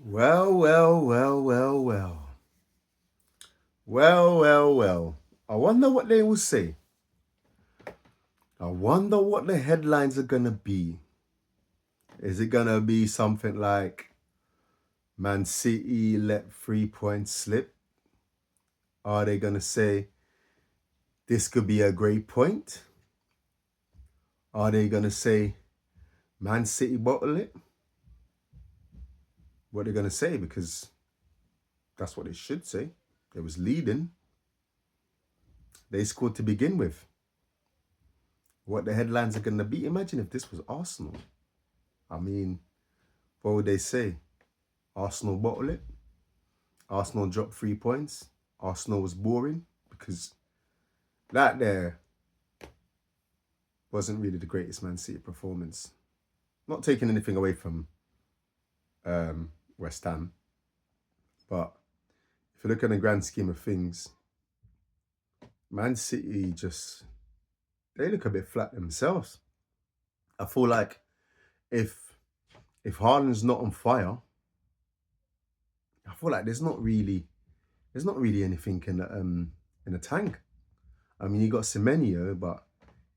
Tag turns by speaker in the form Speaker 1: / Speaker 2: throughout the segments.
Speaker 1: Well, well, well, well, well. Well, well, well. I wonder what they will say. I wonder what the headlines are gonna be. Is it gonna be something like Man City let 3 points slip? Are they gonna say this could be a great point? Are they gonna say Man City bottle it? What are they gonna say? Because that's what they should say. They was leading. They scored to begin with. What the headlines are gonna be? Imagine if this was Arsenal. I mean, what would they say? Arsenal bottle it. Arsenal dropped 3 points. Arsenal was boring because that there wasn't really the greatest Man City performance. Not taking anything away from West Ham, but if you look at the grand scheme of things, Man City just they look a bit flat themselves. I feel like if if Haaland's not on fire, I feel like there's not really anything in the tank. I mean, you got Semenyo, but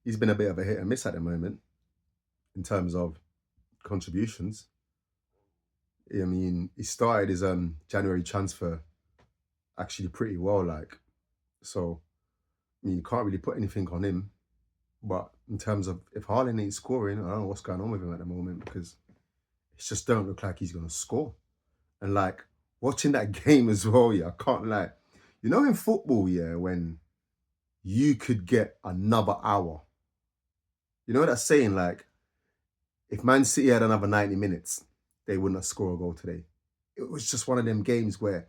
Speaker 1: he's been a bit of a hit and miss at the moment in terms of contributions. I mean, he started his January transfer actually pretty well, like so. I mean, you can't really put anything on him. But in terms of if Haaland ain't scoring, I don't know what's going on with him at the moment because it just don't look like he's gonna score. And like watching that game as well, yeah, I can't lie. You know, in football, yeah, when you could get another hour. You know that saying, like, if Man City had another 90 minutes, they wouldn't have scored a goal today. It was just one of them games where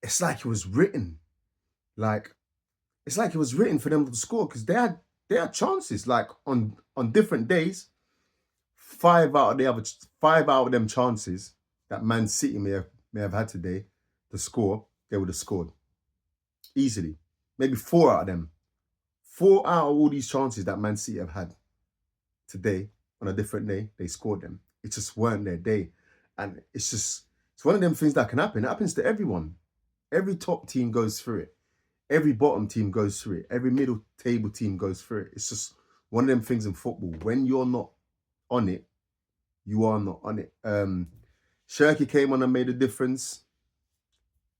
Speaker 1: it's like it was written. Like, it's like it was written for them to score because they had chances. Like on different days, five out of them chances that Man City may have had today to score, they would have scored easily. Maybe four out of them. Four out of all these chances that Man City have had today on a different day, they scored them. It just weren't their day. And it's one of them things that can happen. It happens to everyone. Every top team goes through it. Every bottom team goes through it. Every middle table team goes through it. It's just one of them things in football. When you're not on it, you are not on it. Shirky came on and made a difference.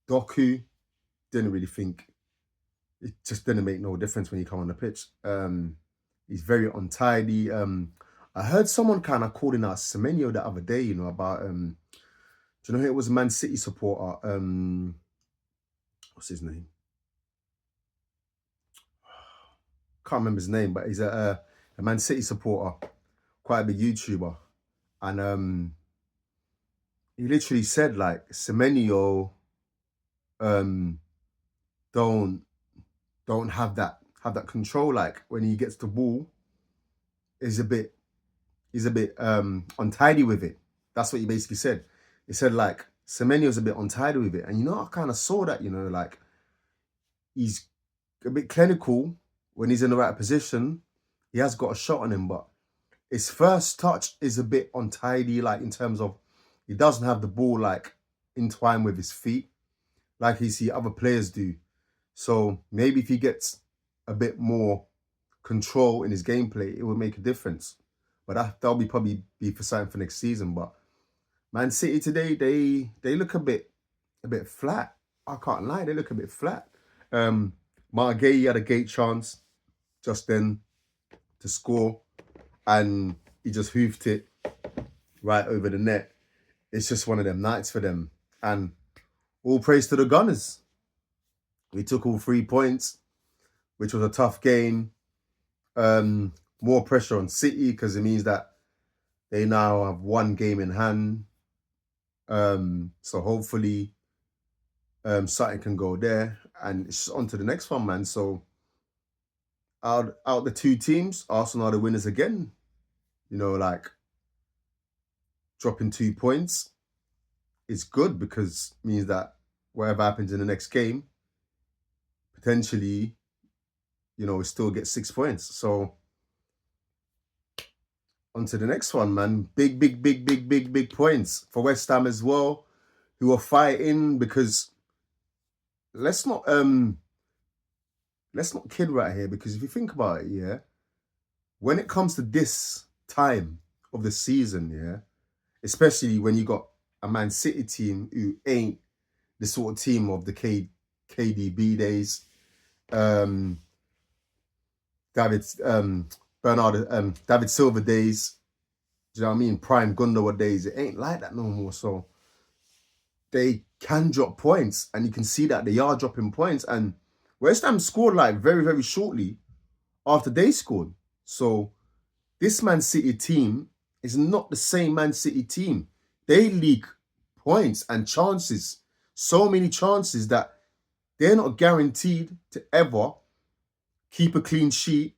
Speaker 1: Doku didn't really think it just didn't make no difference when he come on the pitch. He's very untidy. I heard someone kind of calling out Semenyo the other day, about do you know who it was? A Man City supporter. What's his name? Can't remember his name, but he's a Man City supporter, quite a big YouTuber, and he literally said like Semenyo um don't don't have that control. Like when he gets the ball, is a bit he's a bit untidy with it. That's what he basically said. He said like Semenyo's a bit untidy with it, and I kind of saw that. Like he's a bit clinical when he's in the right position. He has got a shot on him, but his first touch is a bit untidy, like in terms of he doesn't have the ball like entwined with his feet like you see other players do. So maybe if he gets a bit more control in his gameplay, it will make a difference. But that'll be probably be for something for next season. But Man City today, they look a bit flat. I can't lie, they look a bit flat. Um Margay had a great chance just then to score, and he just hoofed it right over the net. It's just one of them nights for them. And all praise to the Gunners. We took all 3 points, which was a tough game. More pressure on City because it means that they now have one game in hand. So hopefully something can go there. And it's on to the next one, man. So out the two teams, Arsenal are the winners again. Like dropping 2 points is good because it means that whatever happens in the next game, potentially, we still get 6 points. So on to the next one, man. Big, big, big, big, big, big points for West Ham as well. who are fighting, because let's not kid right here, because if you think about it, yeah, when it comes to this time of the season, yeah, especially when you got a Man City team who ain't the sort of team of the KDB days, um, David David Silva days, do you know what I mean? Prime Gundogan days, it ain't like that no more. So they can drop points, and you can see that they are dropping points. And West Ham scored like very, very shortly after they scored. So this Man City team is not the same Man City team. They leak points and chances, so many chances that they're not guaranteed to ever keep a clean sheet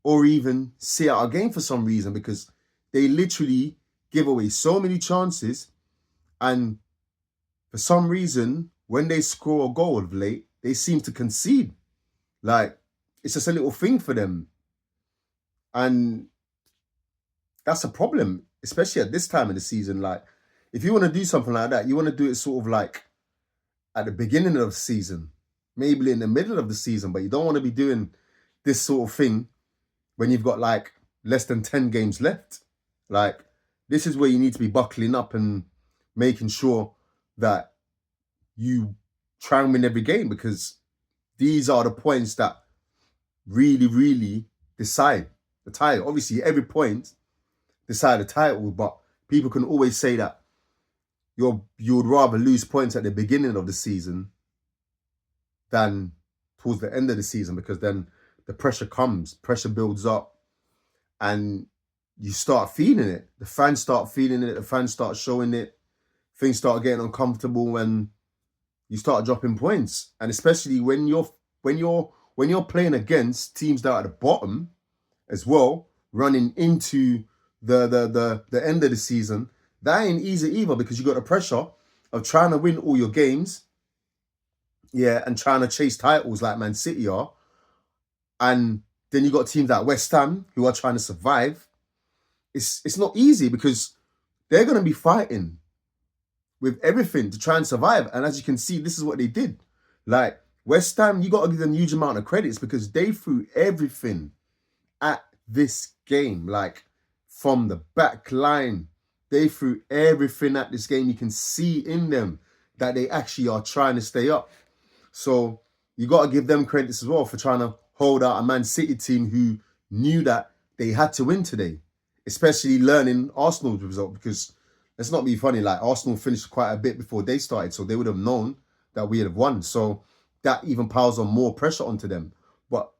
Speaker 1: or even see out a game for some reason, because they literally give away so many chances. And for some reason, when they score a goal of late, they seem to concede. Like, it's just a little thing for them. And that's a problem, especially at this time of the season. Like, if you want to do something like that, you want to do it sort of like at the beginning of the season, maybe in the middle of the season, but you don't want to be doing this sort of thing when you've got like less than 10 games left. Like, this is where you need to be buckling up and making sure that you try and win every game, because these are the points that really, really decide the title. Obviously, every point decide the title, but people can always say that you would rather lose points at the beginning of the season than towards the end of the season, because then the pressure builds up, and you start feeling it. The fans start feeling it. The fans start showing it. Things start getting uncomfortable when you start dropping points, and especially when you're playing against teams that are at the bottom as well, running into the end of the season. That ain't easy either, because you got the pressure of trying to win all your games, yeah, and trying to chase titles like Man City are, and then you got teams like West Ham who are trying to survive. It's not easy, because they're going to be fighting with everything to try and survive. And as you can see, this is what they did. Like, West Ham, you got to give them a huge amount of credits, because they threw everything at this game. Like, from the back line, they threw everything at this game. You can see in them that they actually are trying to stay up. So you got to give them credits as well for trying to hold out a Man City team who knew that they had to win today, especially learning Arsenal's result, because let's not be funny, like, Arsenal finished quite a bit before they started, so they would have known that we would have won. So that even piles on more pressure onto them. But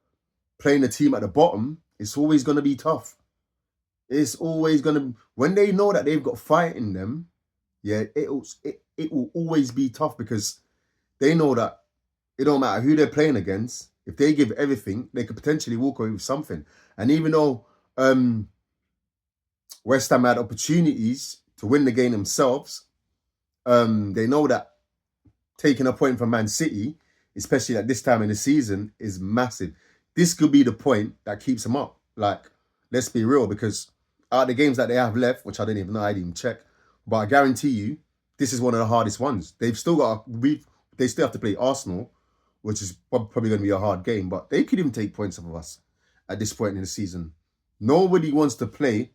Speaker 1: playing a team at the bottom, it's always going to be tough. It's always going to, when they know that they've got fight in them, yeah, it will always be tough, because they know that it don't matter who they're playing against. If they give everything, they could potentially walk away with something. And even though West Ham had opportunities to win the game themselves, they know that taking a point from Man City, especially at this time in the season, is massive. This could be the point that keeps them up. Like, let's be real, because out of the games that they have left, which I didn't even know, I didn't even check, but I guarantee you, this is one of the hardest ones. They've still got, they still have to play Arsenal, which is probably going to be a hard game, but they could even take points off of us at this point in the season. Nobody wants to play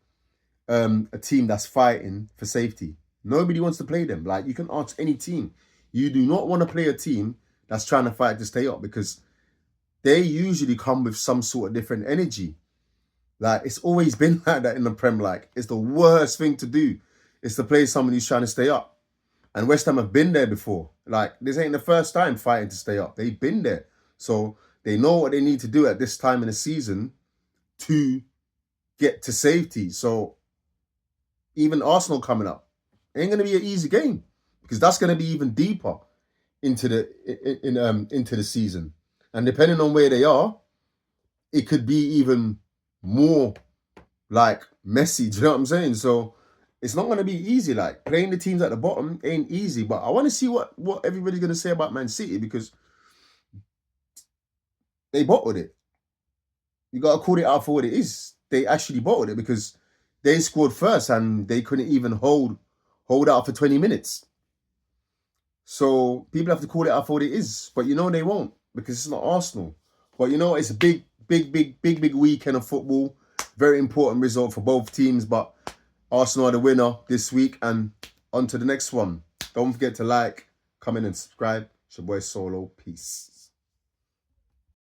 Speaker 1: a team that's fighting for safety. Nobody wants to play them. Like, you can ask any team. You do not want to play a team that's trying to fight to stay up, because they usually come with some sort of different energy. Like, it's always been like that in the Prem. Like, it's the worst thing to do is to play someone who's trying to stay up. And West Ham have been there before. Like, this ain't the first time fighting to stay up. They've been there. So they know what they need to do at this time in the season to get to safety. So even Arsenal coming up, ain't going to be an easy game, because that's going to be even deeper into the season. And depending on where they are, it could be even more like messy. Do you know what I'm saying? So it's not going to be easy. Like, playing the teams at the bottom ain't easy. But I want to see what everybody's going to say about Man City, because they bottled it. You got to call it out for what it is. They actually bottled it, because they scored first and they couldn't even hold out for 20 minutes. So people have to call it out for what it is. But you know they won't, because it's not Arsenal. But you know, it's a big weekend of football. Very important result for both teams. But Arsenal are the winner this week, and on to the next one. Don't forget to like, comment, and subscribe. It's your boy Solo. Peace.